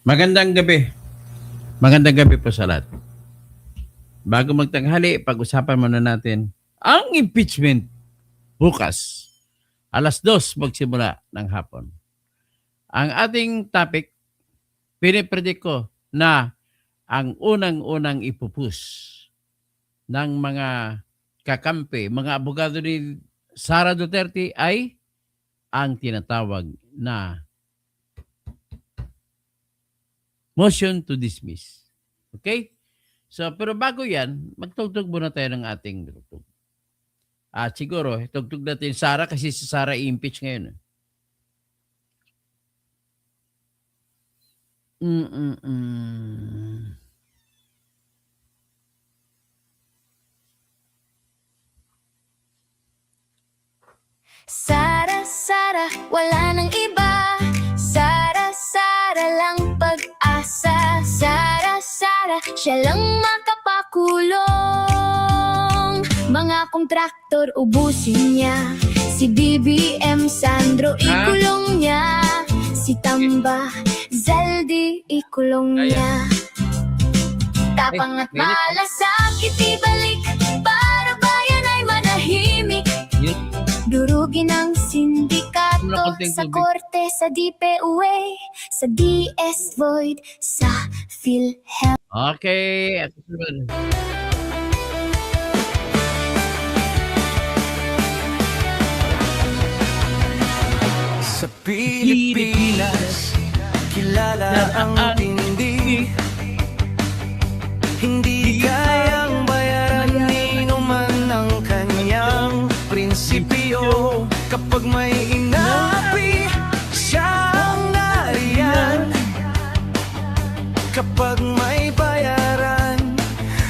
Magandang gabi. Magandang gabi po sa lahat. Bago magtanghali, pag-usapan muna natin ang impeachment bukas. 2:00 magsimula ng hapon. Ang ating topic, pinipredict ko na ang unang-unang ipupus ng mga kakampi, mga abogado ni Sara Duterte ay ang tinatawag na motion to dismiss. Okay? So, pero bago yan, magtugtog muna tayo ng ating tugtog. At siguro, tugtog natin Sara kasi si Sara i-impeach ngayon. Sara, Sara, wala nang iba. Sara, Sara lang pag-asa. Sara, Sara, siya lang makapakulong. Mga kontraktor ubusin niya. Si BBM Sandro ikulong niya. Si Tamba Zaldi ikulong niya. Tapang at malasakit ibalik para bayan ay manahimik. Durugin ang sindikato sa korte, sa DPUA, sa DS Void, sa PhilHealth. Okay. Sa Pilipinas, kilala ang tindi. Hindi kayang bayaran ni numan ang kanyang prinsipyo. Kapag may inapi, siya ang nariyan. Kapag may bayaran,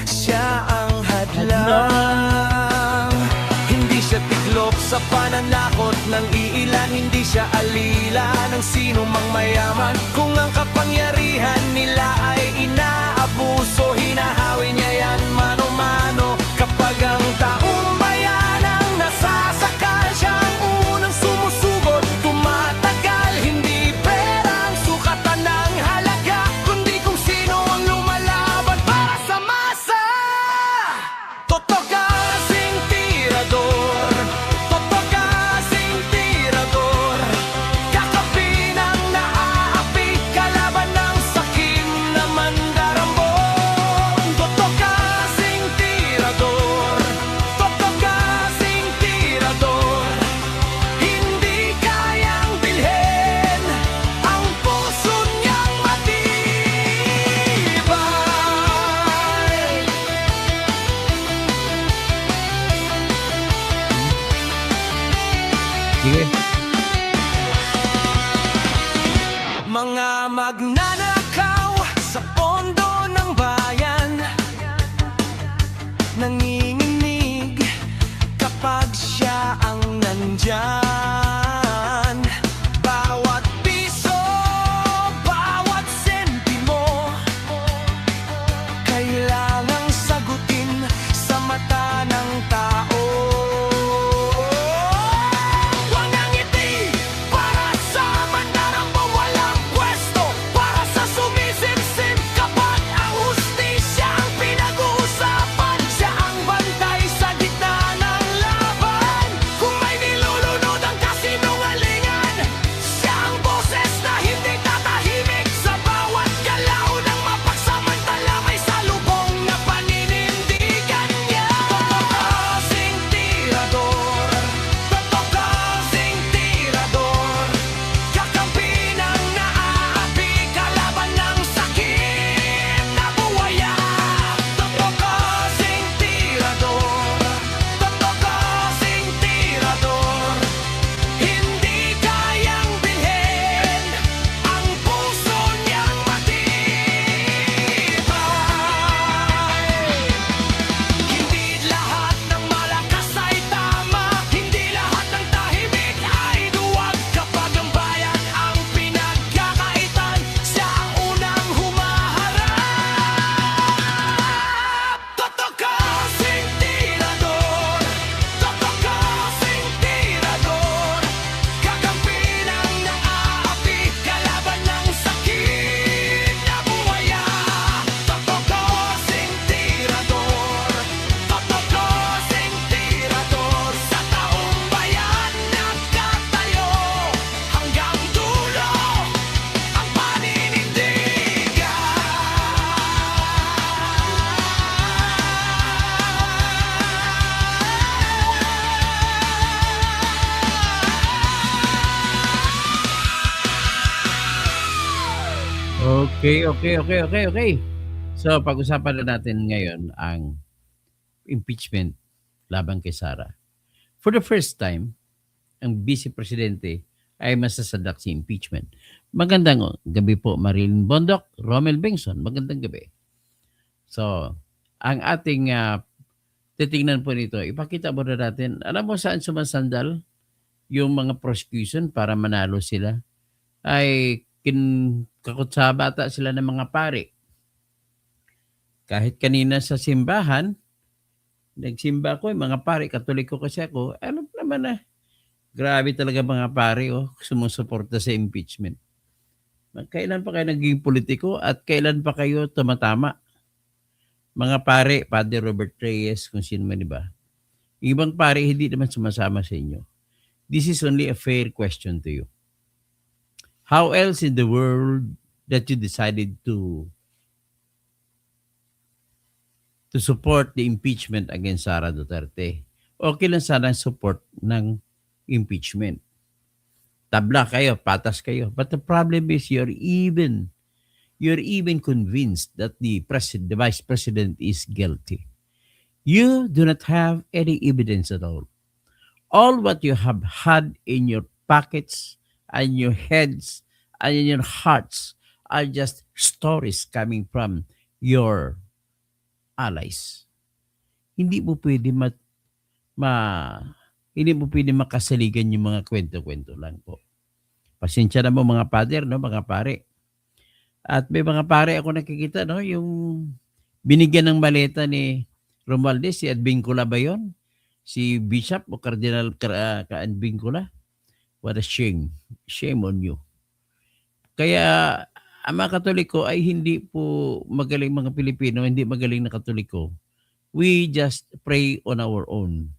siya ang hadlang. Hindi siya tiklop sa pananakot ng iilan. Hindi siya alila ng sino mang mayaman. Kung ang kapangyarihan nila ay inaabuso, hinahawi niya yan mano-mano. Kapag ang taong bayan ang nasasakal, siya ang unang sumusugot, tumatagal. Hindi pera ang sukatan ng halaga, kundi kung sino ang lumalaban para sa masa. Totok kasing tirador, totok kasing tirador. Kakapin ang naaapi, kalaban ng sakim na mandarambon. Totok kasing tirador, totok kasing tirador. Hindi kayang bilhin ang puso niyang matibay. Sige. Mga magnanakaw sa pondo ng bayan, nanginginig kapag siya ang nandyan. Bawat piso, bawat sentimo, kailangang sagutin sa mata ng tao. Walang ngiti para sa mandarambong walang pwesto, para sa sumisipsip kapag ang hustisya ang pinag-uusapan. Siya ang bantay sa gitna ng laban. Kung may nilulunod ang kasi Okay. So, pag-usapan na natin ngayon ang impeachment laban kay Sara. For the first time, ang Vice Presidente ay masasadak si impeachment. Magandang gabi po, Marilyn Bondok, Romel Bengson. Magandang gabi. So, ang ating titingnan po nito, ipakita mo na natin, alam mo saan sumasandal yung mga prosecution para manalo sila? Ay kakutsabata sila ng mga pare. Kahit kanina sa simbahan, nagsimba ako, mga pare, Katoliko kasi ako, alam naman na, grabe talaga mga pare, sumusuporta sa impeachment. Kailan pa kayo naging politiko at kailan pa kayo tumatama? Mga pare, Padre Robert Reyes, kung sino man, iba. Ibang pare, hindi naman sumasama sa inyo. This is only a fair question to you. How else in the world that you decided to support the impeachment against Sara Duterte? Okay lang sana ang support ng impeachment. Tabla kayo, patas kayo. But the problem is you're even convinced that the vice president is guilty. You do not have any evidence at all. All what you have had in your pockets and your heads and in your hearts are just stories coming from your allies. Hindi mo pwede hindi mo pwede makasaligan yung mga kwento-kwento lang po. Pasensya na mo mga pader, no, mga pare. At may mga pare ako nakikita, no, yung binigyan ng maleta ni Romualdez, si Advincula ba yun? Si Bishop o Cardinal Advincula? What a shame. Shame on you. Kaya ang mga Katoliko ay hindi po magaling mga Pilipino, hindi magaling na Katoliko. We just pray on our own.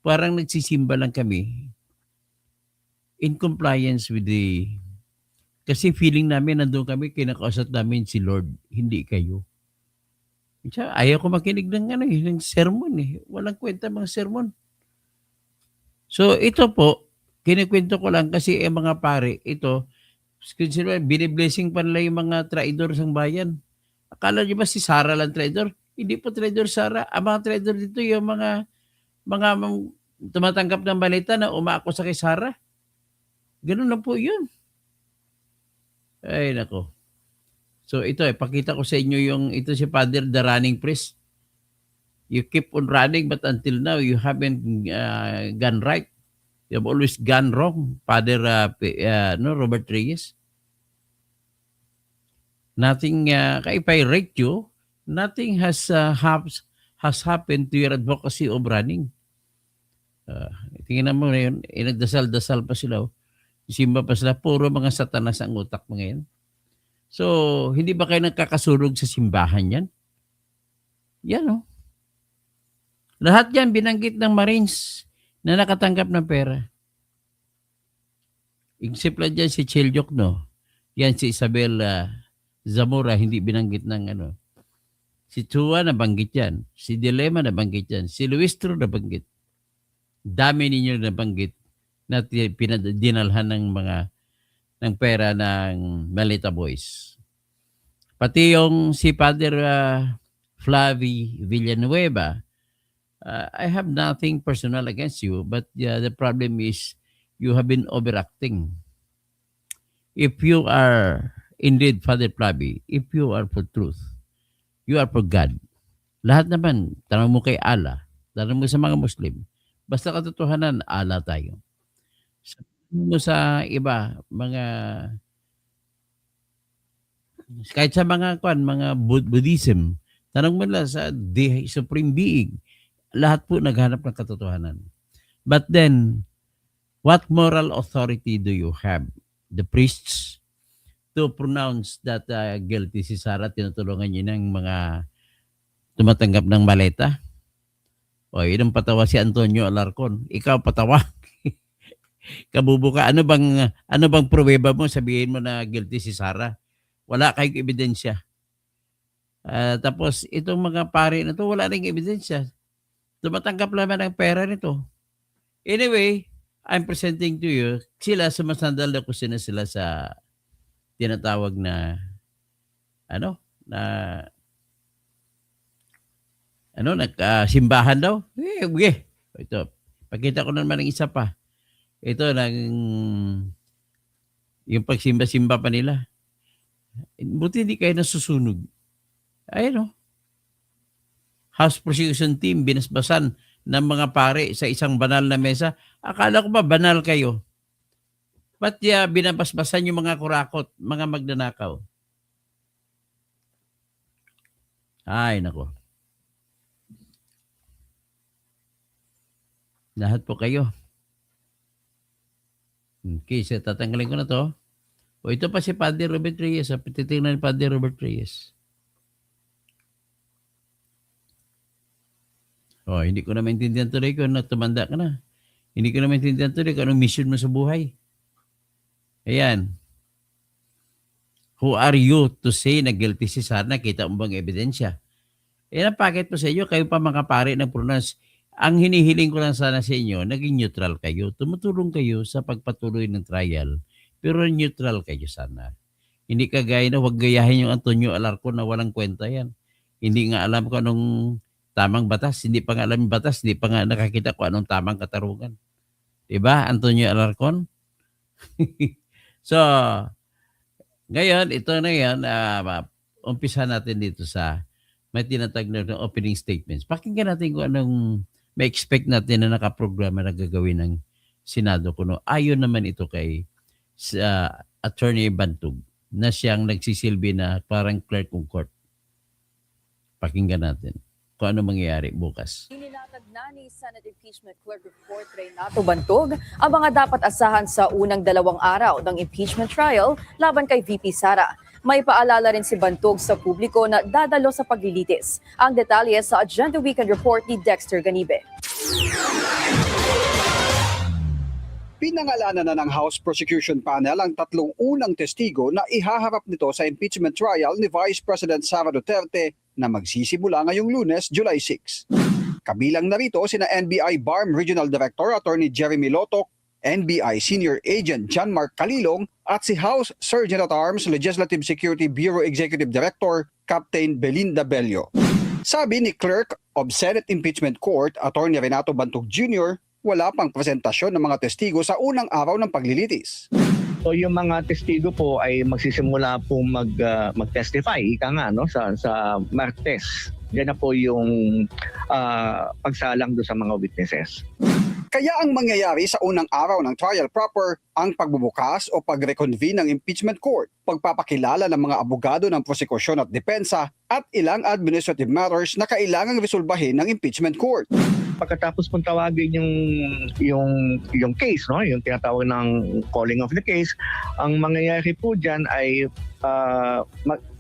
Parang nagsisimba lang kami in compliance with kasi feeling namin nandun kami, kinakausap namin si Lord, hindi kayo. Ayaw ko makinig ng sermon eh. Walang kwenta mga sermon. So ito po, kinikwento ko lang kasi mga pare, ito, biniblessing pa nila yung mga traidor sa bayan. Akala niyo ba si Sara lang traidor? Hindi po traidor Sara. Ang mga traidor dito yung mga tumatanggap ng balita na umaako sa kay Sara. Ganun na po yun. Ay, nako. So ito, pakita ko sa inyo ito si Father, the running priest. You keep on running but until now you haven't gone right. You have always gone wrong, Father Robert Reyes. Nothing, if I rate you, nothing has happened to your advocacy of running. Tingnan mo na yun, nagdasal-dasal pa sila. Simba pa sila, puro mga satanas ang utak mo ngayon. So, hindi ba kayo nagkakasurog sa simbahan yan? Yan o. Lahat yan binanggit ng Marines na nakatanggap ng pera. Except lang dyan si Chelyok, no? Yan si Isabel Zamora, hindi binanggit ng Si Chua nabanggit yan. Si Dilema nabanggit yan. Si Luistro nabanggit. Dami ninyo nabanggit na dinalhan ng pera ng Maleta Boys. Pati yung si Father Flavi Villanueva, I have nothing personal against you, but the problem is you have been overacting. If you are indeed Father Flavi, if you are for truth, you are for God. Lahat naman, tanong mo kay Allah, tanong mo sa mga Muslim, basta katotohanan, Allah tayo. Mo sa iba, kahit sa mga Buddhism, tanong mo lang sa the Supreme Being, lahat po naghanap ng katotohanan. But then, what moral authority do you have? The priests to pronounce that guilty si Sara, tinutulungan niyo ng mga tumatanggap ng maleta? O, yun ang patawa si Antonio Alarcon. Ikaw patawa. Kabubuka, ano bang pruweba mo? Sabihin mo na guilty si Sara. Wala kayong ebidensya. Tapos, itong mga pare na to, wala ring ebidensya. Tumatanggap naman ng pera nito. Anyway, I'm presenting to you, sila sumasandal na kusina sila sa tinatawag na ano, na nagsimbahan daw. Okay. Ito, pakita ko na naman ng isa pa. Ito, yung pagsimba-simba pa nila. Buti hindi kayo nasusunog. Ayun, House Prosecution Team, binasbasan ng mga pare sa isang banal na mesa. Akala ko ba banal kayo? Ba't binabasbasan yung mga kurakot, mga magnanakaw? Ay, nako. Lahat po kayo. Okay, so tatanggalin ko na to. O ito pa si Padre Robert Reyes. Titingnan ni Padre Robert Reyes. O, hindi ko na maintindihan tuloy kung tumanda ka na. Hindi ko na maintindihan tuloy kung anong mission mo sa buhay. Ayan. Who are you to say na guilty si Sarna? Kita mo bang ebidensya? Ayan ang packet po sa inyo. Kayo pa mga pare ng pronounce. Ang hinihiling ko lang sana sa inyo, naging neutral kayo. Tumutulong kayo sa pagpatuloy ng trial. Pero neutral kayo sana. Hindi kagaya na huwag gayahin yung Antonio Alarcon na walang kwenta yan. Hindi nga alam ko anong tamang batas. Hindi pa nga alam yung batas. Hindi pa nga nakakita ko anong tamang katarungan. Diba, Antonio Alarcon? So, ngayon, ito na yan. Umpisa natin dito sa may tinatag na opening statements. Pakinggan natin kung anong may expect natin na nakaprograma na gagawin ng Senado kuno. Ayon naman ito kay Attorney Bantog na siyang nagsisilbi na parang clerk ng court. Pakinggan natin kung ano mangyayari bukas. Inilatag na ni Senate Impeachment Clerk of Court Renato Bantog ang mga dapat asahan sa unang 2 araw ng impeachment trial laban kay VP Sara. May paalala rin si Bantog sa publiko na dadalo sa paglilitis. Ang detalye sa Agenda Weekend Report ni Dexter Ganibe. Pinangalanan na ng House Prosecution Panel ang 3 unang testigo na ihaharap nito sa impeachment trial ni Vice President Sara Duterte na magsisimula ngayong Lunes, July 6. Kabilang narito sina NBI BARM Regional Director Attorney Jeremy Lotoc, NBI Senior Agent John Mark Calilong at si House Surgeon at Arms Legislative Security Bureau Executive Director Captain Belinda Bello. Sabi ni Clerk of Senate Impeachment Court Attorney Renato Bantog Jr., wala pang presentasyon ng mga testigo sa unang araw ng paglilitis. So yung mga testigo po ay magsisimula po mag-testify ika nga no sa Martes. Yan na po yung pagsalang do sa mga witnesses. Kaya ang mangyayari sa unang araw ng trial proper ang pagbubukas o pag-reconvene ng impeachment court, pagpapakilala ng mga abogado ng prosekusyon at depensa at ilang administrative matters na kailangang resolbahin ng impeachment court. Pagkatapos pong tawagin yung case, no, yung tinatawag ng calling of the case, ang mangyayari po diyan ay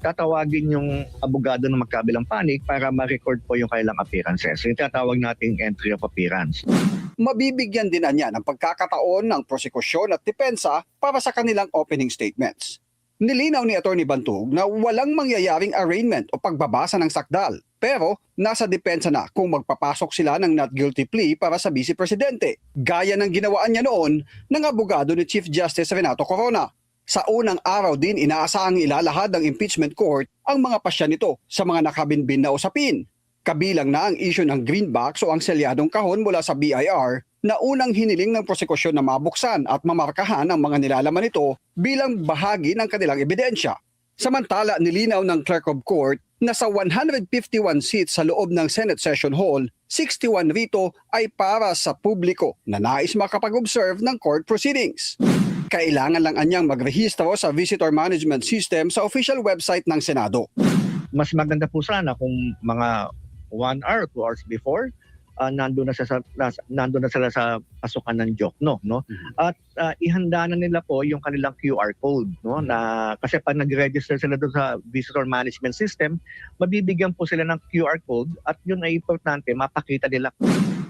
tatawagin yung abogado ng magkabilang panig para ma-record po yung kailang appearances. Yung tinatawag nating entry of appearance. Mabibigyan din niya ng pagkakataon ng prosekusyon at depensa para sa kanilang opening statements. Nilinaw ni Attorney Bantog na walang mangyayaring arraignment o pagbabasa ng sakdal, pero nasa depensa na kung magpapasok sila ng not guilty plea para sa Vice Presidente, gaya ng ginawaan niya noon ng abogado ni Chief Justice Renato Corona. Sa unang araw din inaasahang ilalahad ng impeachment court ang mga pasya nito sa mga nakabinbin na usapin. Kabilang na ang issue ng green box o ang selyadong kahon mula sa BIR na unang hiniling ng prosekusyon na mabuksan at mamarkahan ang mga nilalaman nito bilang bahagi ng kanilang ebidensya. Samantala, nilinaw ng Clerk of Court na sa 151 seats sa loob ng Senate Session Hall, 61 rito ay para sa publiko na nais makapag-observe ng court proceedings. Kailangan lang anyang magrehistro sa Visitor Management System sa official website ng Senado. Mas maganda po sana kung mga 1 hour, 2 hours before, nandun na sila sa pasukan ng Jokno, no? At ihanda na nila po yung kanilang QR code, no? Na kasi pag nag-register sila doon sa Visitor Management System, mabibigyan po sila ng QR code at yun ay importante mapakita nila.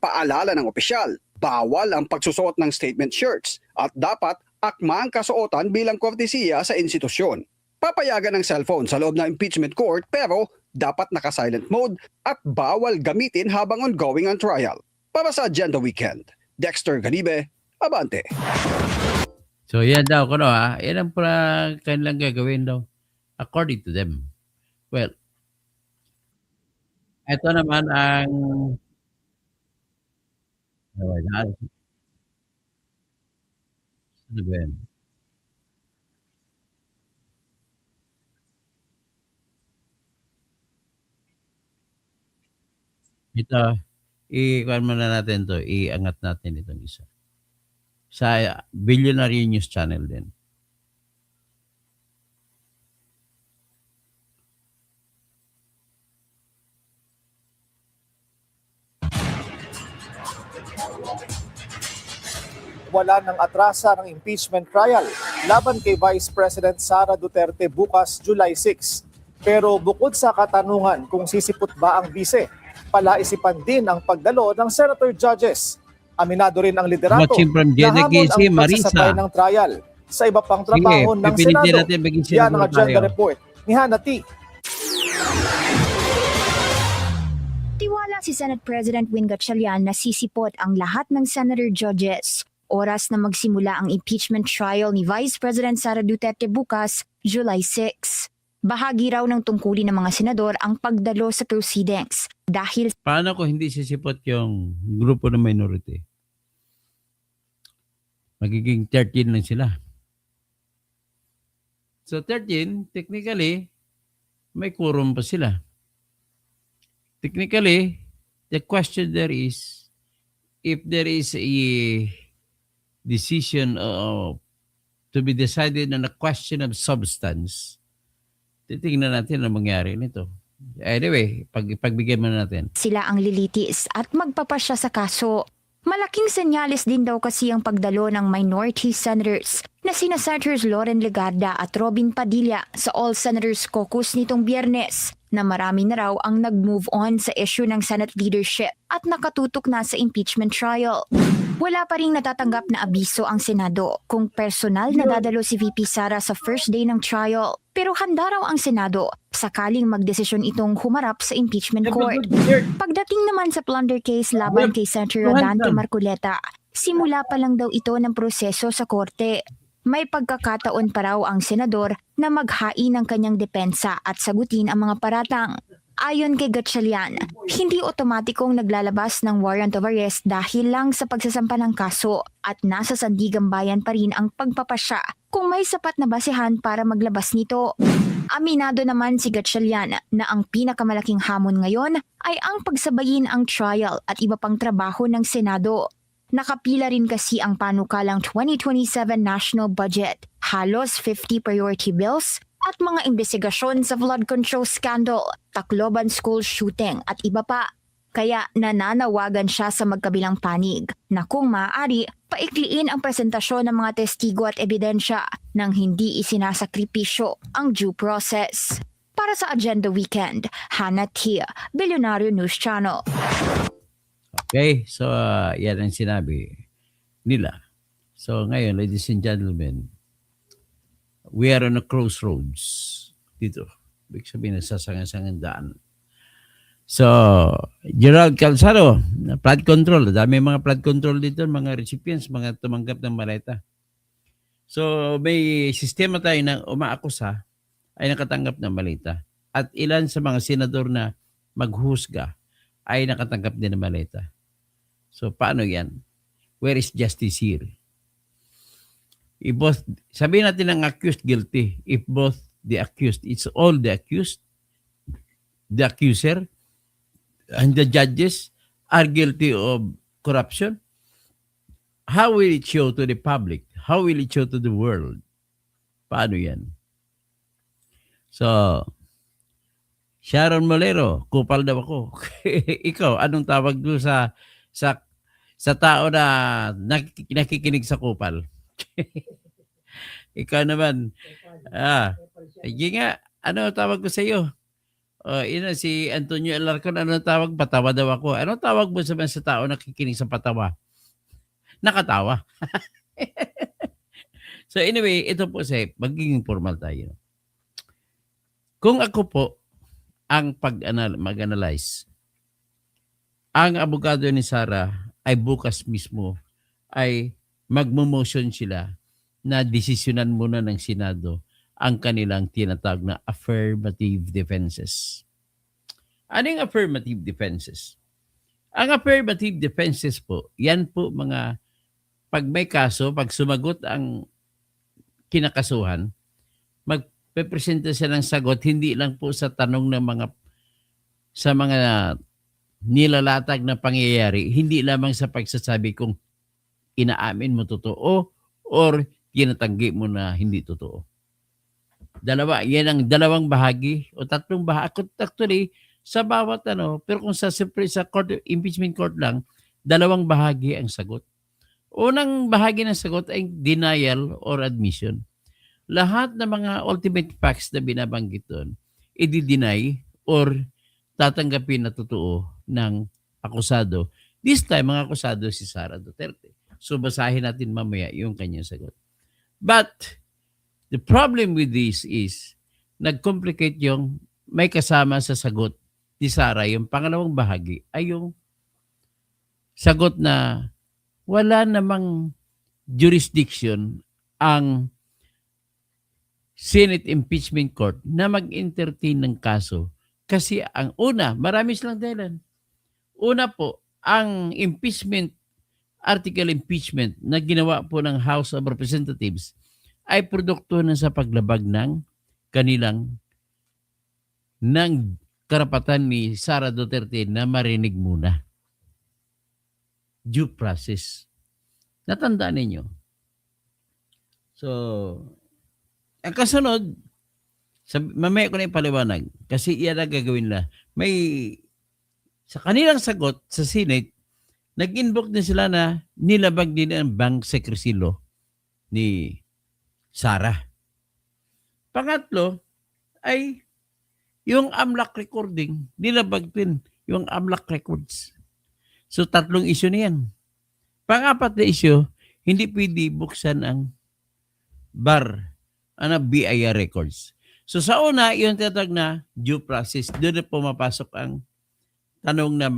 Paalala ng opisyal, bawal ang pagsusuot ng statement shirts at dapat akma ang kasuotan bilang kortesiya sa institusyon. Papayagan ng cellphone sa loob ng impeachment court pero dapat naka-silent mode at bawal gamitin habang ongoing ang trial. Para sa Agenda Weekend, Dexter Ganibe, Abante. So yan daw, yan ang kanilang gagawin daw. According to them. Well, ito naman ang ano ba yan? Ito, i-kuhan muna natin 'to, iangat natin itong isa. Sa Billionaire News Channel din. Wala ng atrasa ng impeachment trial laban kay Vice President Sara Duterte bukas July 6. Pero bukod sa katanungan kung sisipot ba ang bise, palaisipan din ang pagdalo ng senator judges. Aminado rin ang liderato Watching from na Jenna hamon Casey, ang pagsasabay Marisa. ng trial sa iba pang Sige, trabaho ng pipilitin Senado. natin maging Yan ang senador agenda tayo. report ni Hannah T. Tiwala si Senate President Win Gatchalian na sisipot ang lahat ng senator judges. Oras na magsimula ang impeachment trial ni Vice President Sara Duterte bukas, July 6. Bahagi raw ng tungkulin ng mga senador ang pagdalo sa proceedings dahil Paano kung hindi sisipot yung grupo ng minority? Magiging 13 lang sila. So 13, technically, may quorum pa sila. Technically, the question there is, if there is a decision to be decided on a question of substance, titingnan natin ang mangyari nito. Anyway, pagbigyan mo natin. sila ang lilitis at magpapasya sa kaso. Malaking senyales din daw kasi ang pagdalo ng minority senators na sina Senators Loren Legarda at Robin Padilla sa All Senators Caucus nitong Biyernes na marami na raw ang nag-move on sa issue ng Senate leadership at nakatutok na sa impeachment trial. Wala pa ring natatanggap na abiso ang Senado kung personal na dadalo si VP Sara sa first day ng trial. Pero handa raw ang Senado sakaling magdesisyon itong humarap sa impeachment court. Pagdating naman sa plunder case laban kay Senator Rodante Marcoleta, simula pa lang daw ito ng proseso sa korte. May pagkakataon pa raw ang senador na maghain ng kanyang depensa at sagutin ang mga paratang. Ayon kay Gatchalian, hindi otomatikong naglalabas ng warrant of arrest dahil lang sa pagsasampa ng kaso at nasa sandigang bayan pa rin ang pagpapasya kung may sapat na basehan para maglabas nito. Aminado naman si Gatchalian na ang pinakamalaking hamon ngayon ay ang pagsabayin ang trial at iba pang trabaho ng Senado. Nakapila rin kasi ang panukalang 2027 national budget, halos 50 priority bills, at mga investigasyon sa flood control scandal, Tacloban school shooting at iba pa. Kaya nananawagan siya sa magkabilang panig na kung maaari, paikliin ang presentasyon ng mga testigo at ebidensya nang hindi isinasakripisyo ang due process. Para sa Agenda Weekend, Hannah Tia, Billionaire News Channel. Okay, so yan ang sinabi nila. So ngayon, ladies and gentlemen, we are on a crossroads dito. Ibig sabihin, nasasangan-sangan daan. So, Gerald Calzado, flood control. Dami mga flood control dito, mga recipients, mga tumanggap ng maleta. So, may sistema tayo na umaakusa ay nakatanggap ng maleta. At ilan sa mga senador na maghusga ay nakatanggap din ng maleta. So, paano yan? Where is justice here? If both, sabihin natin ang accused guilty. If both the accused, it's all the accused, the accuser, and the judges are guilty of corruption, how will it show to the public? How will it show to the world? Paano yan? So, Sharon Molero, kupal daw ako. Ikaw, anong tawag doon sa tao na nakikinig sa kupal? Ikaw naman. Sige nga, ano tawag ko sa iyo? Si Antonio Alarcon, ano tawag? Patawa daw ako. Ano tawag mo sa tao nakikinig sa patawa? Nakatawa. So anyway, ito po magiging formal tayo. Kung ako po ang mag-analyze, ang abogado ni Sara ay bukas mismo ay magmo-motion sila na desisyonan muna ng Senado ang kanilang tinatawag na affirmative defenses. Ano yung affirmative defenses? Ang affirmative defenses po, yan po mga pag may kaso, pag sumagot ang kinakasuhan, magpepresenta siya ng sagot hindi lang po sa tanong ng mga nilalatag na pangyayari, hindi lamang sa pagsasabi kung inaamin mo totoo or tinatanggi mo na hindi totoo. Yan ang dalawang bahagi o tatlong bahagi. Actually, sa bawat pero kung sa impeachment court lang, dalawang bahagi ang sagot. Unang bahagi ng sagot ay denial or admission. Lahat ng mga ultimate facts na binabanggit doon, i-deny or tatanggapin na totoo ng akusado. This time, ang akusado si Sara Duterte. So, basahin natin mamaya yung kanyang sagot. But, the problem with this is, nag-complicate yung may kasama sa sagot ni Sara, yung pangalawang bahagi, ay yung sagot na wala namang jurisdiction ang Senate Impeachment Court na mag-entertain ng kaso. Kasi ang una, marami silang dahilan. Una po, ang article impeachment na ginawa po ng House of Representatives ay produkto na sa paglabag ng karapatan ni Sara Duterte na marinig muna. Due process. Natandaan ninyo. So, ang kasunod, mamaya ko na ipaliwanag kasi iyan ang gagawin nila. Sa kanilang sagot sa Senate, nag-invoke din sila na nilabag din ang bank secrecy law ni Sara. Pangatlo ay yung AMLAC recording, nilabag din yung AMLAC records. So, tatlong issue na yan. Pang-apat na issue, hindi pwede buksan ang BIR records. So, sa una, yung tinatawag na due process, doon na pumapasok ang tanong na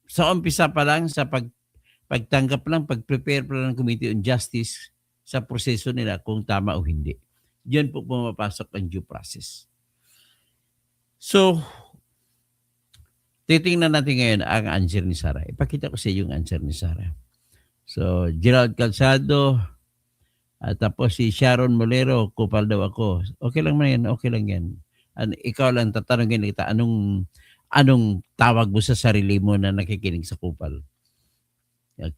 sa umpisa pa lang, sa pagtanggap lang, pag-prepare pa lang ng Committee on Justice sa proseso nila kung tama o hindi. Diyan po pumapasok ang due process. So, titingnan natin ngayon ang answer ni Sara. Ipakita ko sa iyo yung answer ni Sara. So, Gerald Calzado, at tapos si Sharon Molero, kupal daw ako. Okay lang man yan, okay lang yan. Ikaw lang tatanungin kita, anong tawag mo sa sarili mo na nakikinig sa kupal?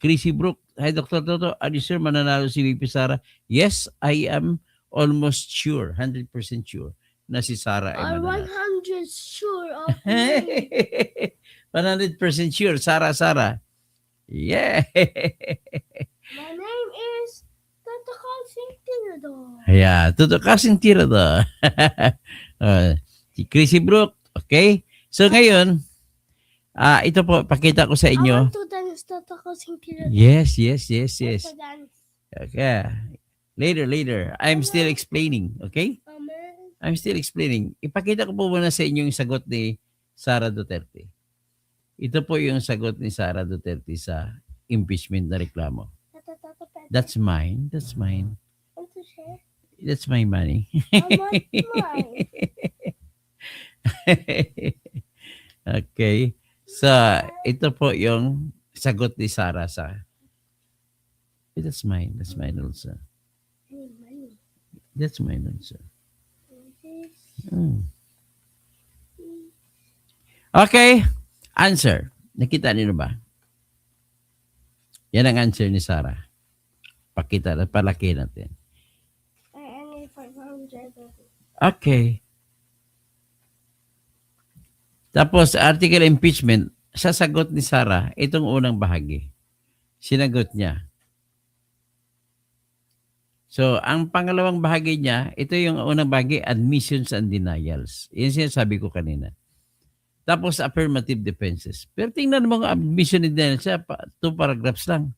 Chrissy Brook, hi Dr. Toto, are you sure mananalo si VP Sara? Yes, I am almost sure, 100% sure na si Sara ay I'm mananalo. 100 sure of me. 100% sure, Sara. Yeah. My name is Tata Calcing Tirador. Yeah, Toto kasing tira to. Si Chrissy Brook, okay? So ngayon, ito po, pakita ko sa I inyo. want to dance Tata Calcing Tirador. Yes. To dance. Okay. Later. I'm still explaining, okay? Amen. I'm still explaining. Ipakita ko po muna sa inyo yung sagot ni Sara Duterte. Ito po yung sagot ni Sara Duterte sa impeachment na reklamo. Tata Pet. That's mine. Want to share? That's my money. I want mine. Okay. So, ito po yung sagot ni Sara sa That's mine also. Hey, money. That's mine also. This. Okay. Answer. Nakita niyo ba? Yan ang answer ni Sara. Pakita at palaki natin. I need 500. Okay. Tapos, article impeachment, sasagot ni Sara, itong unang bahagi. Sinagot niya. So, ang pangalawang bahagi niya, ito yung unang bahagi, admissions and denials. Yan sinasabi ko kanina. Tapos, affirmative defenses. Pero tingnan mo ang admission and denials, 2 paragraphs lang.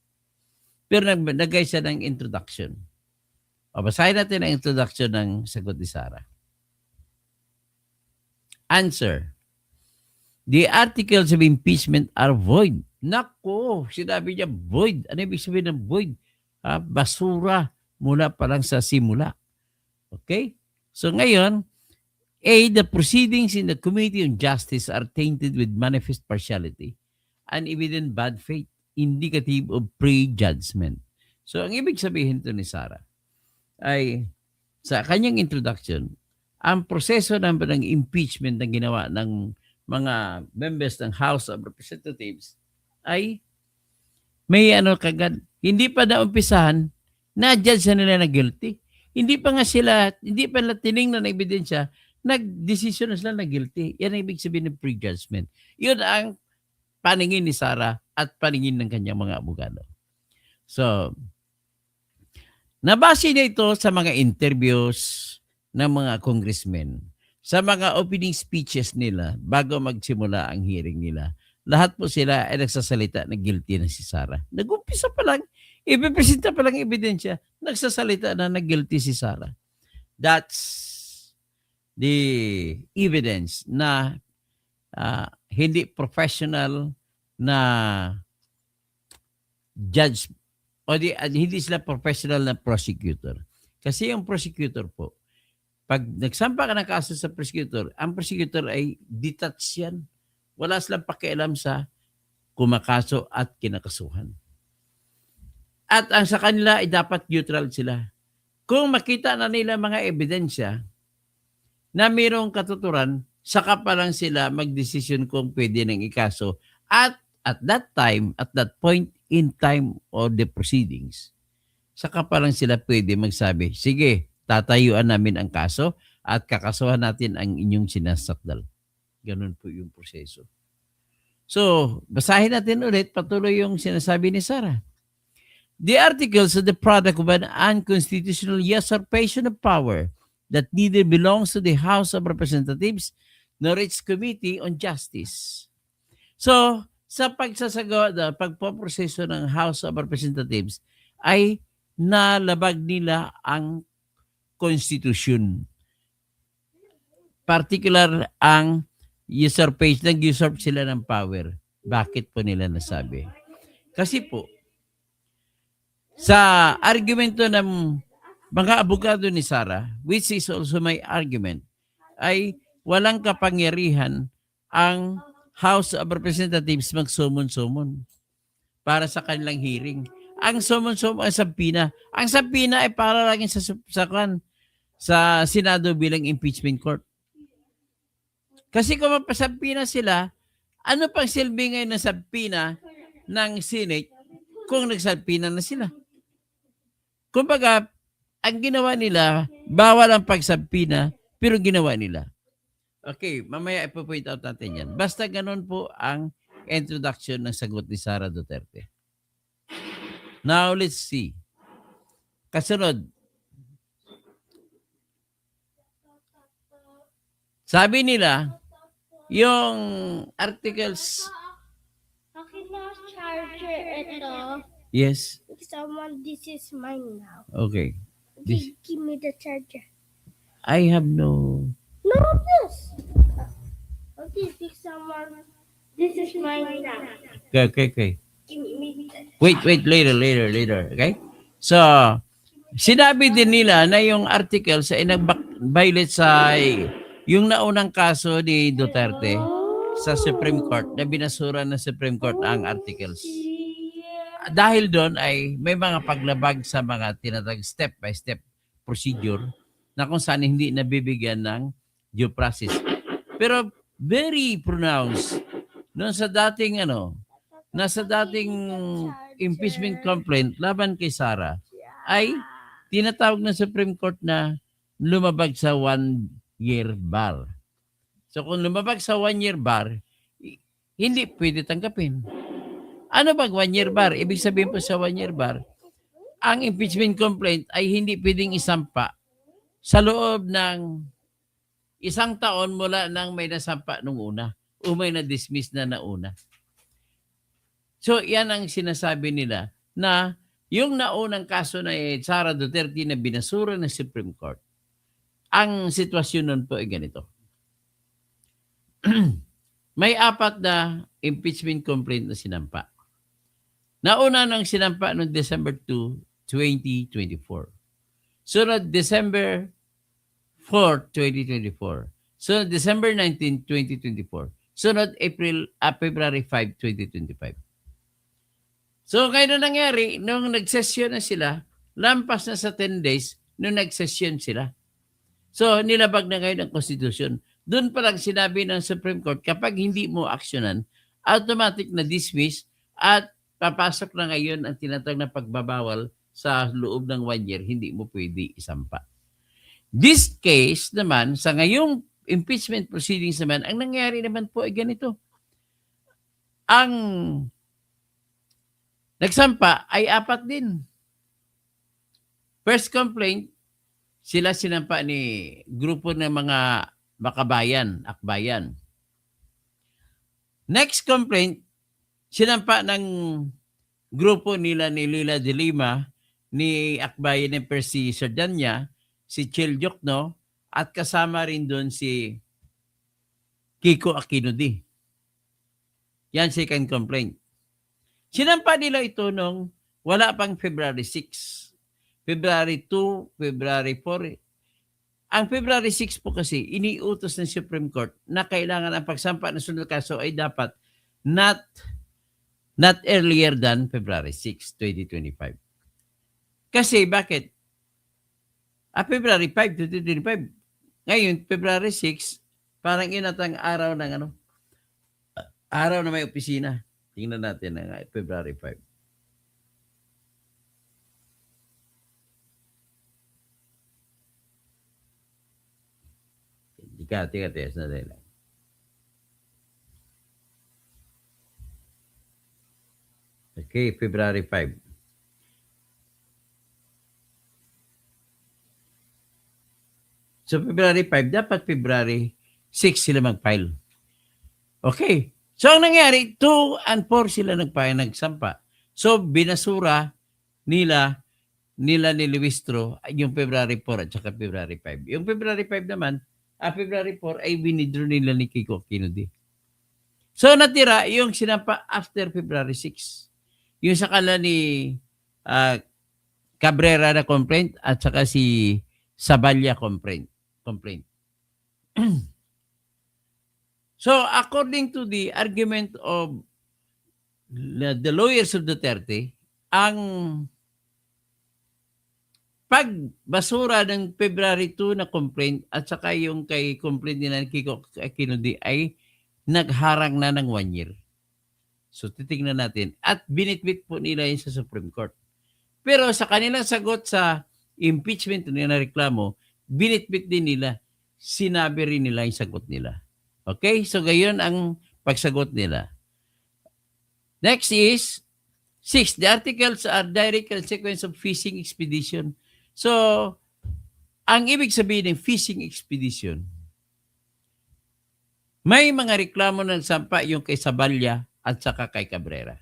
Pero nagay siya ng introduction. O, basahin natin ang introduction ng sagot ni Sara. Answer. The articles of impeachment are void. Nako, sinabi niya void. Ano ibig sabihin ng void? Basura. mula pa lang sa simula. Okay? So ngayon, the proceedings in the Committee on Justice are tainted with manifest partiality and evident bad faith, indicative of prejudgment. So ang ibig sabihin to ni Sarah ay sa kanyang introduction, ang proseso ng impeachment na ginawa ng mga members ng House of Representatives ay may kagad, hindi pa naumpisahan, na-judge na nila na guilty. Hindi pa nila tinignan ng ebidensya, nag-decision na sila na guilty. Yan ang ibig sabihin ng prejudgment. Yun ang paningin ni Sarah at paningin ng kanyang mga abogado. So, nabase na ito sa mga interviews ng mga congressmen, sa mga opening speeches nila bago magsimula ang hearing nila. Lahat po sila ay nagsasalita na guilty na si Sarah. Nag-umpisa pa lang, ipipresenta pa lang ebidensya, nagsasalita na guilty si Sarah. That's the evidence na hindi professional na judge o hindi sila professional na prosecutor. Kasi yung prosecutor po, pag nagsampa ka ng kaso sa prosecutor, ang prosecutor ay detached yan. Wala silang pakialam sa kumakaso at kinakasuhan. At ang sa kanila ay dapat neutral sila. Kung makita na nila mga ebidensya na mayroong katuturan, saka pa lang sila magdesisyon kung pwede nang ikaso. At that time, at that point in time of the proceedings, saka pa lang sila pwede magsabi, sige, tatayuan namin ang kaso at kakasuhan natin ang inyong sinasakdal. Ganun po yung proseso. So, basahin natin ulit, patuloy yung sinasabi ni Sarah. The articles are the product of an unconstitutional usurpation of power that neither belongs to the House of Representatives nor its Committee on Justice. So, sa pagsasagawa, pagpoproseso ng House of Representatives ay nalabag nila ang Constitution. Particular ang usurpation, nag-usurp sila ng power. Bakit po nila nasabi? Kasi po, sa argumento ng mga abogado ni Sarah, which is also my argument, ay walang kapangyarihan ang House of Representatives magsumon-sumon para sa kanilang hearing. Ang sumon-sumon ay sabpina. Ang sabpina ay para lang sa Senado bilang impeachment court. Kasi kung mapasabpina sila, ano pang silbi ngayon ng sabpina ng Senate kung nagsabpina na sila? Kumbaga, ang ginawa nila, bawal ang pagsabpina, pero ginawa nila. Okay, mamaya ipo-point out natin yan. Basta ganun po ang introduction ng sagot ni Sara Duterte. Now, let's see. Kasunod. Sabi nila, yung articles... Akin na charger ito. Yes. Someone, this is mine now. Okay. This, Give me the charger. I have no... No, this. Okay, pick someone. This is mine now. Okay. Give me that. Wait, later. Okay? So, sinabi din nila na yung articles ay nag-violate sa yung naunang kaso ni Duterte sa Supreme Court na binasura ng Supreme Court ang articles. Dahil doon ay may mga paglabag sa mga tinatag step-by-step procedure na kung saan hindi nabibigyan ng due process. Pero very pronounced noon sa dating nasa dating impeachment complaint laban kay Sarah ay tinatawag ng Supreme Court na lumabag sa 1-year bar. So kung lumabag sa 1-year bar, hindi pwede tanggapin. Ano bang 1-year bar? Ibig sabihin po sa 1-year bar, ang impeachment complaint ay hindi pwedeng isampa sa loob ng 1 taon mula nang may nasampa nung una o may na-dismiss na nauna. So, yan ang sinasabi nila na yung naunang kaso na Sara Duterte na binasura ng Supreme Court, ang sitwasyon nun po ay ganito. May 4 na impeachment complaint na sinampa. Nauna nang sinampa noong December 2, 2024. Sunod, December 4, 2024. Sunod, December 19, 2024. Sunod, February 5, 2025. So, kaya na nangyari, nung nag-session na sila, lampas na sa 10 days, nung nag-session sila. So, nilabag na ngayon ang Constitution. Doon pa lang sinabi ng Supreme Court, kapag hindi mo aksyonan, automatic na dismiss at papasok na ngayon ang tinatawag na pagbabawal sa loob ng 1 year, hindi mo pwede isampa. This case naman, sa ngayong impeachment proceedings naman, ang nangyari naman po ay ganito. Ang nagsampa ay 4 din. First complaint, sila sinampa ni grupo ng mga makabayan, akbayan. Next complaint, sinampa ng grupo nila ni Lila de Lima, ni akbayan ni Percy Sardanya, si Chil Diokno, at kasama rin doon si Kiko Aquino D. Yan second complaint. Sinampa nila ito nung wala pang February 6. February 2, February 4. Ang February 6 po kasi, iniutos ng Supreme Court na kailangan ang pagsampa ng sunod kaso ay dapat not earlier than February 6, 2025. Kasi bakit? February 5, 2025. Ngayon, February 6, parang inatang araw ng araw na may opisina. Tingnan natin ang February 5. Tika, test na tayo lang. Okay, February 5. So, February 5, dapat February 6 sila mag-file. Okay. So, ang nangyari, 2 and 4 sila nagsampa. So, binasura nila ni Luistro yung February 4 at saka February 5. Yung February 5 naman, February 4 ay binidro nila ni Kiko Aquino D. So, natira yung sinampa after February 6. Yung sa kala ni Cabrera na complaint at saka si Saballa complaint. So, according to the argument of the lawyers of Duterte, ang pagbasura ng February 2 na complaint at saka yung kay complaint nila ni Kiko Aquino D ay nagharang na ng 1 year. So, titingnan natin. At binitbit po nila yun sa Supreme Court. Pero sa kanilang sagot sa impeachment na reklamo, binitbit din nila, sinabi rin nila yung sagot nila. Okay? So, gayon ang pagsagot nila. Next is, 6. The articles are direct consequence of fishing expedition. So, ang ibig sabihin ng fishing expedition, may mga reklamo ng sampa yung kay Saballa at saka kay Cabrera.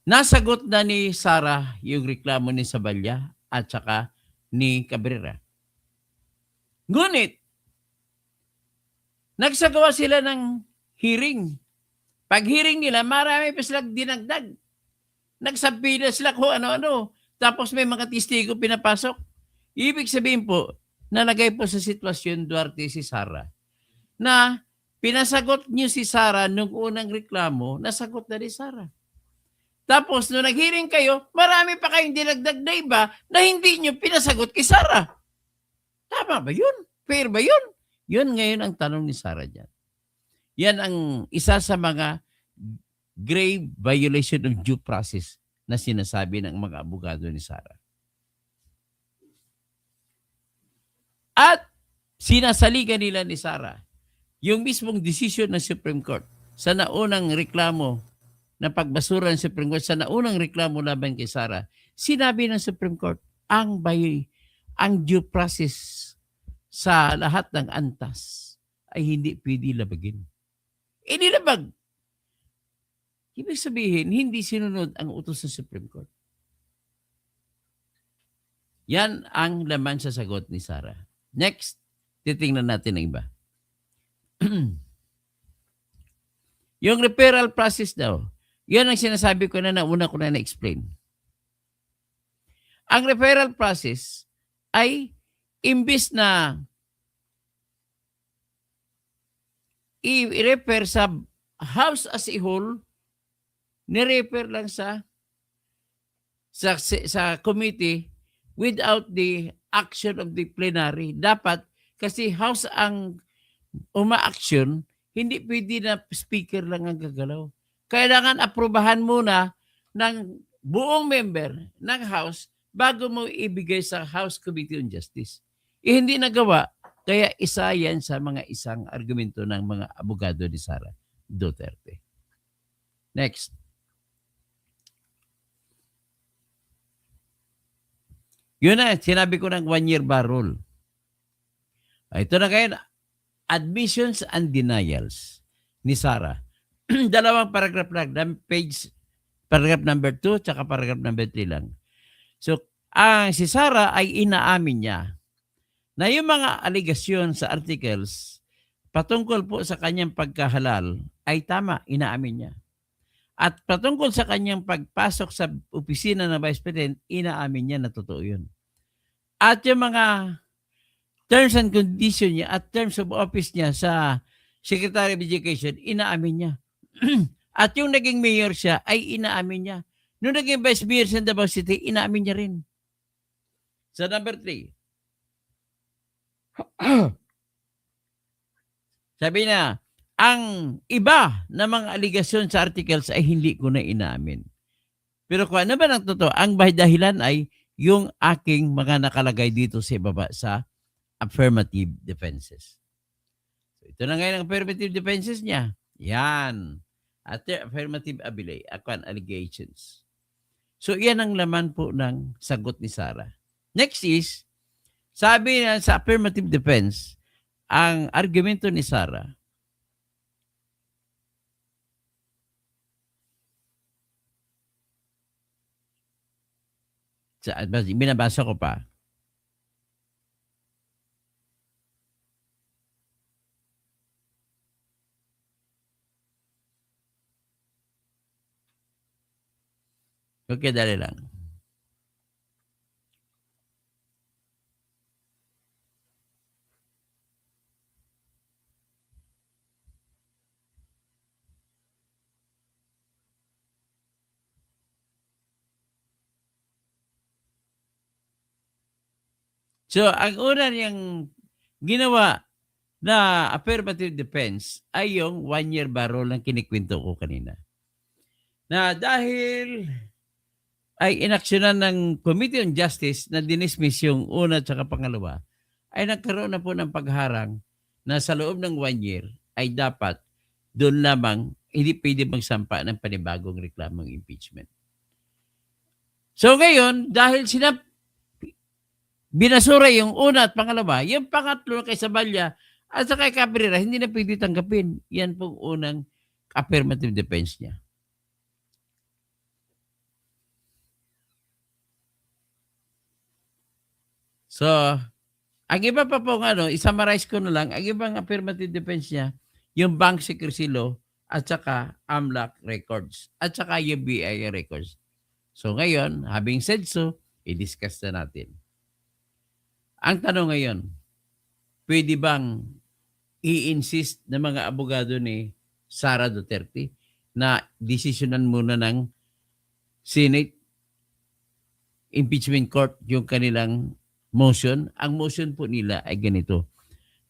Nasagot na ni Sara yung reklamo ni Saballa at saka ni Cabrera. Ngunit, nagsagawa sila ng hearing. Pag hearing nila, marami pa silang dinagdag. Nagsabi na sila kung ano-ano. Tapos may mga testigo pinapasok. Ibig sabihin po, nalagay po sa sitwasyon Duarte si Sara na pinasagot niyo si Sara nung unang reklamo, nasagot na ni Sara. Tapos, nung nag-hearing kayo, marami pa kayong dinagdag na iba na hindi nyo pinasagot kay Sara. Tama ba yun? Fair ba yun? Yun ngayon ang tanong ni Sara dyan. Yan ang isa sa mga grave violation of due process na sinasabi ng mga abogado ni Sara. At sinasaligan nila ni Sara yung mismong decision ng Supreme Court sa naunang reklamo na pagbasura ng Supreme Court, sa naunang reklamo laban kay Sara, sinabi ng Supreme Court, ang due process sa lahat ng antas ay hindi pwede labagin. Inilabag. Ibig sabihin, hindi sinunod ang utos ng Supreme Court. Yan ang laman sa sagot ni Sara. Next, titingnan natin ang iba. Yung referral process daw, yan ang sinasabi ko na nauna ko na na-explain. Ang referral process ay imbis na i-refer sa House as a whole, ni-refer lang sa committee without the action of the plenary. Dapat, kasi House ang uma-action, hindi pwede na speaker lang ang gagalaw. Kailangan aprubahan muna ng buong member ng House bago mo ibigay sa House Committee on Justice. Hindi nagawa, kaya isa yan sa mga isang argumento ng mga abogado ni Sara Duterte. Next. Yun na, sinabi ko ng 1-year bar rule. Ito na kayo, admissions and denials ni Sara. Dalawang paragraph lang, paragraph number 2 tsaka paragraph number 3 lang. So, si Sara ay inaamin niya na yung mga aligasyon sa articles patungkol po sa kanyang pagkahalal ay tama, inaamin niya. At patungkol sa kanyang pagpasok sa opisina ng Vice President, inaamin niya na totoo yun. At yung mga terms and conditions niya at terms of office niya sa Secretary of Education, inaamin niya. At yung naging mayor siya, ay inaamin niya. Nung naging vice mayor sa Davao City, inaamin niya rin. Sa number 3, sabi na, ang iba na mga aligasyon sa articles ay hindi ko na inaamin. Pero kung ano ba ng totoo, ang dahilan ay yung aking mga nakalagay dito sa ibaba sa affirmative defenses. So, ito na ngayon ang affirmative defenses niya. Yan. At affirmative allegations. So, yan ang laman po ng sagot ni Sara. Next is, sabi na sa affirmative defense, ang argumento ni Sara, binabasa ko pa. Okay, dali lang. So, ang una niyang ginawa na affirmative defense ay yung 1-year bar rule na kinikwento ko kanina. Na dahil ay inaksyonan ng Committee on Justice na dinismiss yung una at saka pangalawa, ay nagkaroon na po ng pagharang na sa loob ng 1 year ay dapat doon lamang hindi pwede magsampa ng panibagong reklamong impeachment. So ngayon, dahil binasura yung una at pangalawa, yung pangatlo kay Sabalya at saka kay Cabrera, hindi na pwede tanggapin. Yan pong unang affirmative defense niya. So, ang iba pa pong i-summarize ko na lang, ang ibang affirmative defense niya, yung bank secrecy law at saka AMLAC records at saka yung BIA records. So ngayon, having said so, i-discuss na natin. Ang tanong ngayon, pwede bang i-insist ng mga abogado ni Sara Duterte na desisyonan muna ng Senate Impeachment Court yung kanilang motion? Ang motion po nila ay ganito.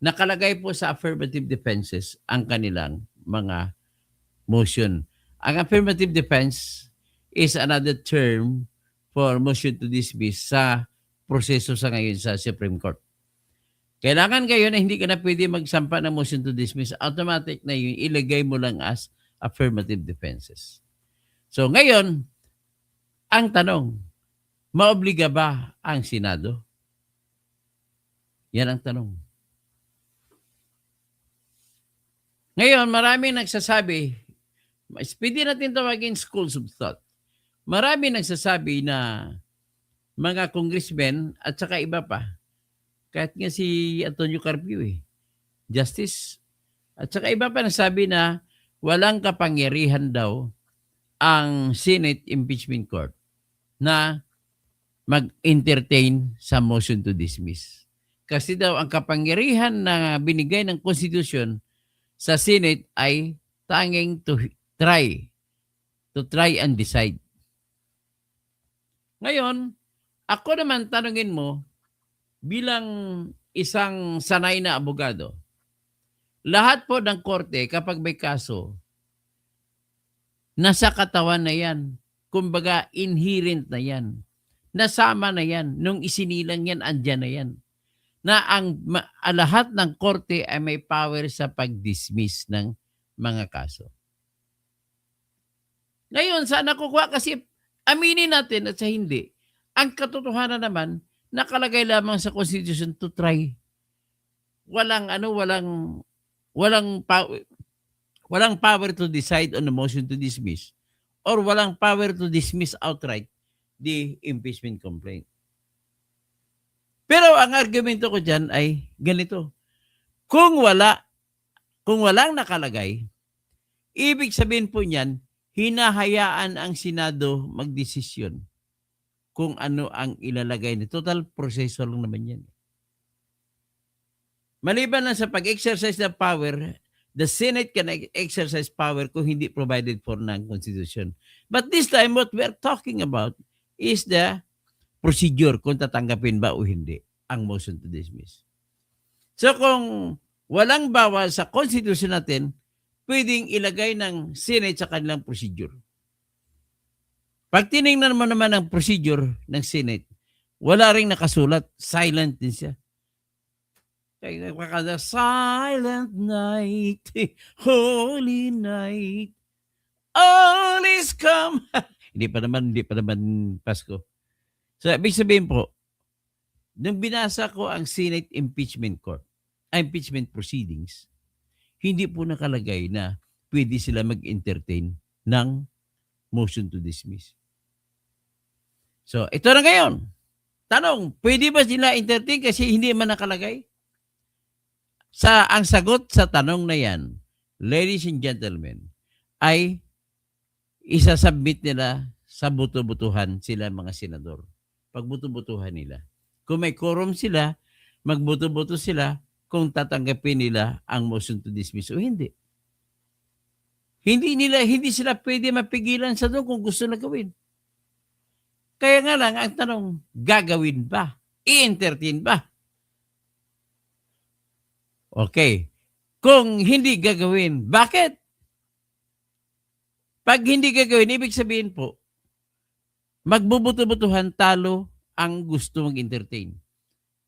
Nakalagay po sa affirmative defenses ang kanilang mga motion. Ang affirmative defense is another term for motion to dismiss sa proseso sa ngayon sa Supreme Court. Kailangan kayo na hindi ka na pwede magsampa ng motion to dismiss. Automatic na yun, ilagay mo lang as affirmative defenses. So ngayon, ang tanong, maobliga ba ang Senado? Yan ang tanong. Ngayon, maraming nagsasabi, pwede natin tawagin schools of thought. Maraming nagsasabi na mga congressmen at saka iba pa, kahit nga si Antonio Carpio justice, at saka iba pa nasabi na walang kapangyarihan daw ang Senate Impeachment Court na mag-entertain sa motion to dismiss. Kasi daw ang kapangyarihan na binigay ng Constitution sa Senate ay tanging to try and decide. Ngayon, ako naman tanungin mo bilang isang sanay na abogado, lahat po ng korte kapag may kaso, nasa katawan na yan. Kumbaga, inherent na yan. Nasama na yan. Nung isinilang yan, andyan na yan. Na lahat ng korte ay may power sa pag-dismiss ng mga kaso. Ngayon, saan nakukuha? Kasi aminin natin at sa hindi. Ang katotohanan naman, nakalagay lamang sa Constitution to try. Walang power to decide on the motion to dismiss or walang power to dismiss outright the impeachment complaint. Pero ang argumento ko dyan ay ganito. Kung walang nakalagay, ibig sabihin po niyan, hinahayaan ang Senado magdesisyon kung ano ang ilalagay ni total proseso lang naman yan. Maliban lang sa pag-exercise ng power, the Senate can exercise power kung hindi provided for ng Constitution. But this time, what we're talking about is the procedure kung tatanggapin ba o hindi ang motion to dismiss. So kung walang bawal sa Constitution natin, pwedeng ilagay ng Senate sa kanilang procedure. Pag tinignan mo naman ang procedure ng Senate, wala ring nakasulat, silent din siya. Kaya silent night, holy night, all is come. Hindi pa naman Pasko. So, ibig sabihin po, nung binasa ko ang Senate Impeachment Proceedings, hindi po nakalagay na pwede sila mag-entertain ng motion to dismiss. So, ito na ngayon. Tanong, pwede ba sila entertain kasi hindi man nakalagay? Ang sagot sa tanong na yan, ladies and gentlemen, ay isasubmit nila sa buto-butuhan sila mga senador. Pag buto-butuhan nila. Kung may quorum sila, magbuto-buto sila kung tatanggapin nila ang motion to dismiss o hindi. Hindi sila pwede mapigilan sa doon kung gusto na gawin. Kaya nga lang, ang tanong, gagawin ba? I-entertain ba? Okay. Kung hindi gagawin, bakit? Pag hindi gagawin, ibig sabihin po, magbubuto-butuhan, talo ang gusto mag-entertain.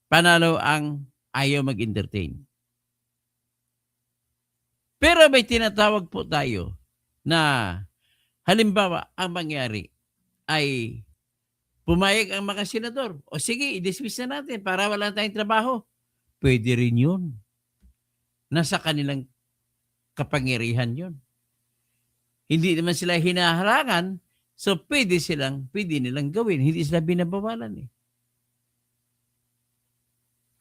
Panalo ang ayaw mag-entertain. Pero may tinatawag po tayo na halimbawa, ang mangyari ay pumayag ang mga senador. O sige, i-dismiss na natin para wala tayong trabaho. Pwede rin yun. Nasa kanilang kapangyarihan yun. Hindi naman sila hinaharangan, so pwede nilang gawin. Hindi sila binabawalan eh.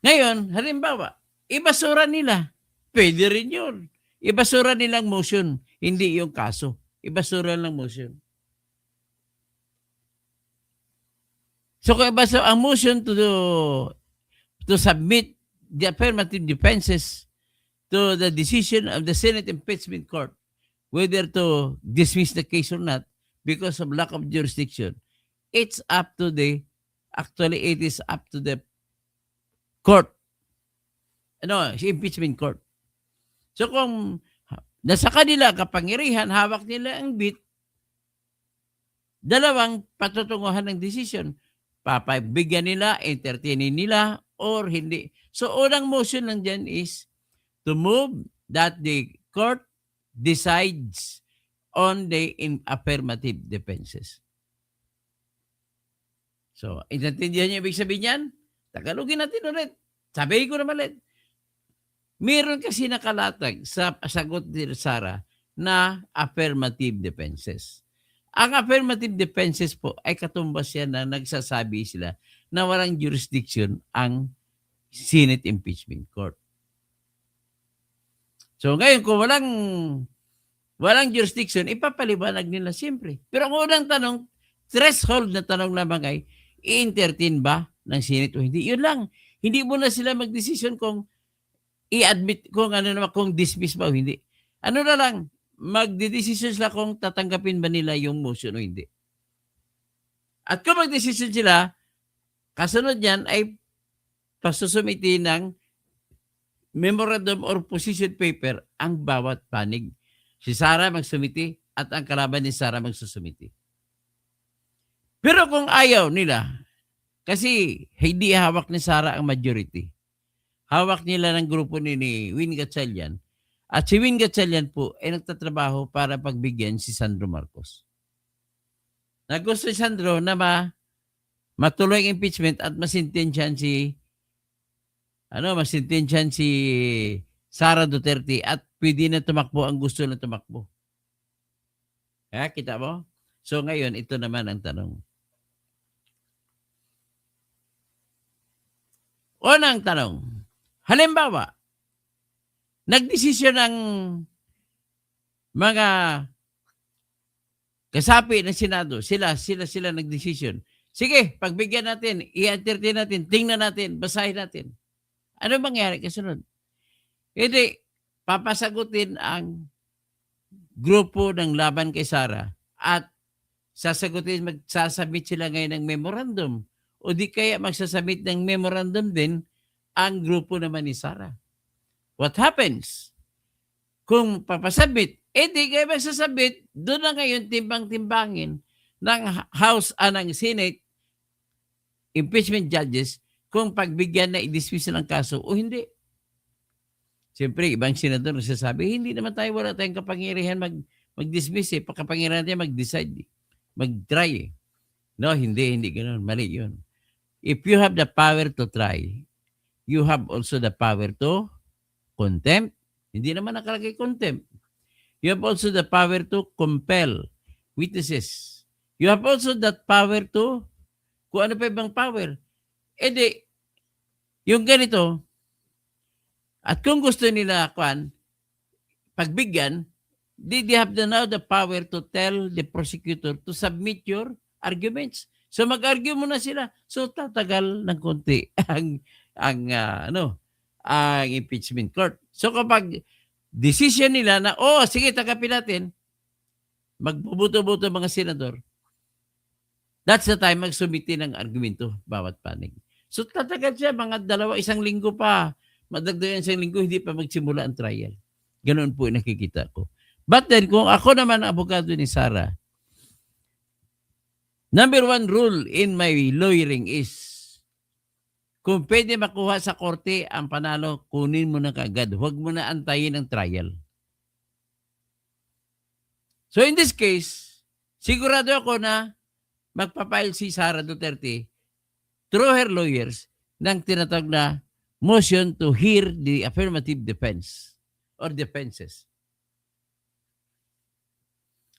Ngayon, halimbawa, ibasura nila. Pwede rin yun. Ibasura nilang motion, hindi yung kaso. Ibasura lang motion. So kung ibasura ang motion to submit the affirmative defenses to the decision of the Senate Impeachment Court, whether to dismiss the case or not because of lack of jurisdiction, it is up to the court. Impeachment court. So kung nasa kanila kapangyarihan, hawak nila ang bit, dalawang patutunguhan ng decision. Papabigyan nila, entertainin nila, or hindi. So unang motion lang dyan is to move that the court decides on the affirmative defenses. So, intindihan niyo ibig sabihin yan? Tagalogin natin ulit. Sabihin ko naman ulit. Meron kasi nakalatag sa sagot ni Sara na affirmative defenses. Ang affirmative defenses po ay katumbas yan na nagsasabi sila na walang jurisdiction ang Senate Impeachment Court. So ngayon, kung walang jurisdiction, ipapaliwanag nila siyempre. Pero ang unang tanong, threshold na tanong lamang ay, i-entertain ba ng Senate o hindi? Yun lang. Hindi mo na sila magdesisyon kung i-admit, kung ano naman, kung dismiss ba o hindi. Ano na lang, magdedesisyon sila kung tatanggapin ba nila yung motion o hindi. At kung magdesisyon sila, kasunod yan ay pasusumiti ng memorandum or position paper ang bawat panig. Si Sara magsumiti at ang kalaban ni Sara magsusumiti. Pero kung ayaw nila, kasi hindi hawak ni Sara ang majority. Hawak nila ng grupo ni Win Gatchalian. At si Win Gatchalian po ay nagtatrabaho para pagbigyan si Sandro Marcos. Nagusto si Sandro na matuloy ang impeachment at masintensyahan si Sara Duterte at pwede na tumakbo ang gusto na tumakbo. Kaya kita mo? So ngayon, ito naman ang tanong. Unang tanong, halimbawa, nagdesisyon ng mga kasapi ng Senado, sila nagdesisyon. Sige, pagbigyan natin, i-entertain natin, tingnan natin, basahin natin. Ano mangyari kasunod? Hindi, papasagutin ang grupo ng laban kay Sara at magsasubmit sila ngayon ng memorandum o di kaya magsasubmit ng memorandum din ang grupo naman ni Sara. What happens? Kung papasubmit, di kayo magsasubmit, doon na ngayon timbang-timbangin ng House ng Senate impeachment judges kung pagbigyan na i-dismiss ng kaso o hindi. Siyempre, ibang senador nagsasabi, hindi naman tayo, wala tayong kapangyarihan mag-dismiss eh. Pagkapangyarihan tayo mag-decide, mag-try eh. No, hindi ganoon. Mali yun. If you have the power to try, you have also the power to contempt. Hindi naman nakalagay contempt. You have also the power to compel witnesses. You have also that power to, kung ano pa ibang power. Yung ganito, at kung gusto nila, pagbigyan, they have now the power to tell the prosecutor to submit your arguments. So mag-argue muna sila. So tatagal ng konti ang impeachment court. So kapag decision nila na, sige, tagapin natin, magbubuto-buto mga senador, that's the time magsumiti ng argumento bawat panig. So tatagal siya, mga isang linggo pa. Madagdagan isang linggo, hindi pa magsimula ang trial. Ganoon po yung nakikita ko. But then, kung ako naman ang abogado ni Sara, number one rule in my lawyering is, kung pwede makuha sa korte ang panalo, kunin mo na kaagad. Huwag mo na antayin ang trial. So in this case, sigurado ako na magpapile si Sara Duterte through her lawyers ng tinatawag na motion to hear the affirmative defense or defenses.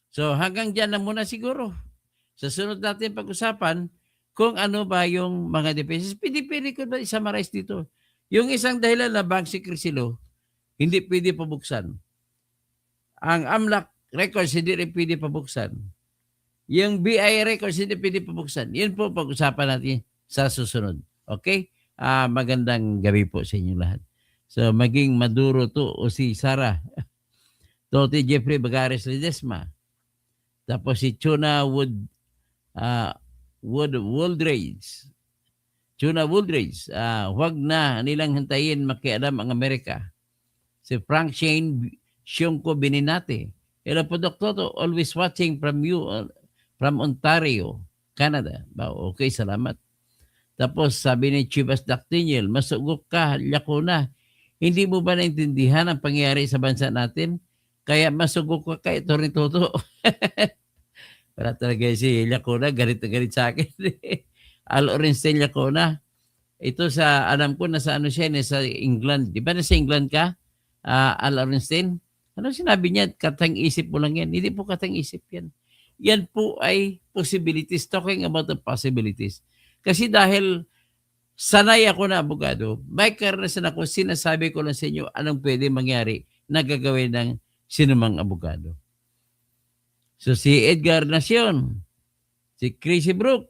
So hanggang dyan na muna siguro. Sa sunod natin pag-usapan kung ano ba yung mga defenses. Pwede ko ba i-summarize dito? Yung isang dahilan na Bank Secrecy Law, hindi pwede pabuksan. Ang AMLAC records, hindi rin pwede pabuksan. Yung BI records, hindi pwede pabuksan. Yun po pag-usapan natin sa susunod. Okay? Magandang gabi po sa inyo lahat. So maging Maduro to o si Sara, Tote Jeffrey Bagares Ledesma, tapos si Chuna Wooldridge. Huwag na nilang hintayin makialam ang Amerika. Si Frank Shane Sionco Beninate. Hello po, Dr. Toto, always watching from you, from Ontario, Canada. Okay, salamat. Tapos sabi ni Chivas Dactiniel, masugok ka, Lacuna. Hindi mo ba naintindihan ang pangyayari sa bansa natin? Kaya masugok ka kay Atty. Toto. Para talaga si Lacuna, galit na galit sa akin. Al Orenstein Lacuna. Ito alam ko, nasa nasa England. Di ba nasa England ka, Al Orenstein? Ano sinabi niya? Katang isip mo lang yan. Hindi po katang isip yan. Yan po ay possibilities. Talking about the possibilities. Kasi dahil sanay ako na abogado, may karanasan ako, sinasabi ko lang sa inyo anong pwede mangyari na gagawin ng sinumang abogado. So si Edgar Nacion, si Chrissy Brook,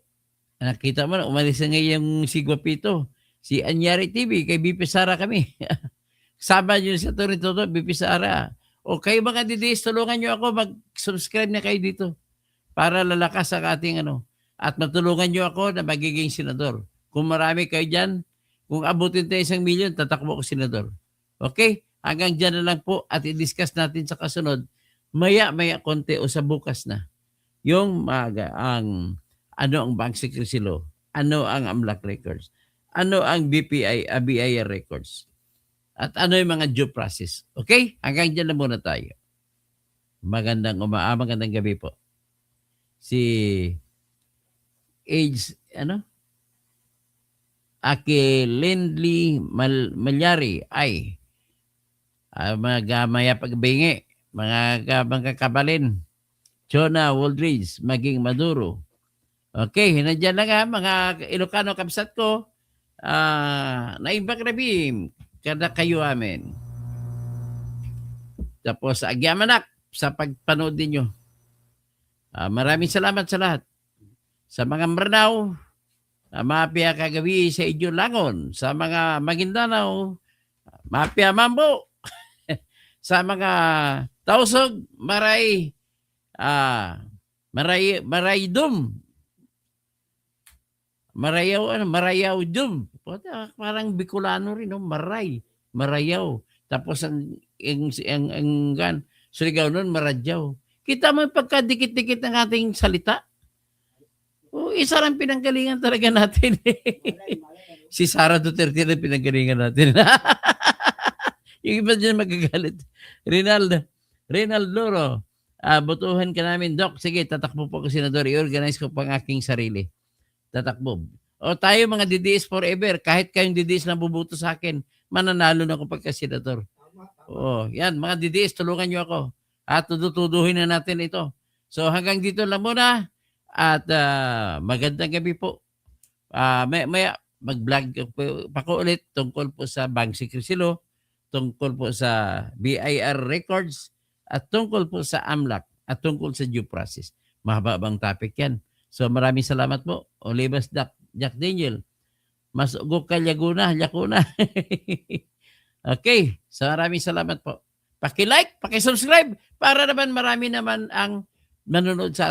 Nakita mo na, umalis na ngayon si Guapito. Si Anyari TV, kay BP Sara kami. Sama nyo sa Torito, BP Sara. O kayo mga DDS, tulungan nyo ako, mag-subscribe na kayo dito para lalakas ang ating at matulungan nyo ako na magiging senador. Kung marami kayo dyan, kung abutin tayo 1 milyon, tatakbo ko senador. Okay? Hanggang dyan na lang po at i-discuss natin sa kasunod. Maya konti o sa bukas na. Yung ang Bank Secrecy Law, ano ang AMLAC records, ano ang BIR records, at ano yung mga due process. Okay? Hanggang dyan na muna tayo. Magandang gabi po. Si Aki Lindley Malyari ay maya pagbingi, mga kabalin, Jonah Waldridge, maging Maduro. Okay, nandiyan na nga mga Ilocano kapsat ko, naimbak na bim, kada kayo amin. Tapos, agyamanak sa pagpanood ninyo. Maraming salamat sa lahat. Sa mga Maranao, mapia kagabi sa Idyo Langon. Sa mga Maguindanao, mapia Mambo. Sa mga Tausog, Maraydum. Marayaw dum. Parang Bicolano rin, no? Marayaw. Tapos ang Surigao nun, Maradyaw. Kita mo yung pagkadikit-dikit ng ating salita? Isa lang pinanggalingan talaga natin. Si Sara Duterte na pinanggalingan natin. Yung iba dyan magagalit. Reynald Loro, botohan ka namin, Doc. Sige, tatakbo po ako, Senador. I-organize ko pang aking sarili. Tatakbo. O tayo mga DDS forever. Kahit kayong DDS na bubuto sa akin, mananalo na ako pagka-senador. Yan, mga DDS, tulungan nyo ako. At tudutuduhin na natin ito. So hanggang dito lang muna. At magandang gabi po. Maya mag-vlog pa ko ulit tungkol po sa Bank Secrecy Law, tungkol po sa BIR records, at tungkol po sa AMLAC, at tungkol sa due process. Mahabang topic yan. So maraming salamat po. Olivas Jack Daniel. Mas ugok ka Laguna. Okay. So maraming salamat po. Paki-like, paki-subscribe para naman marami naman ang nanonood sa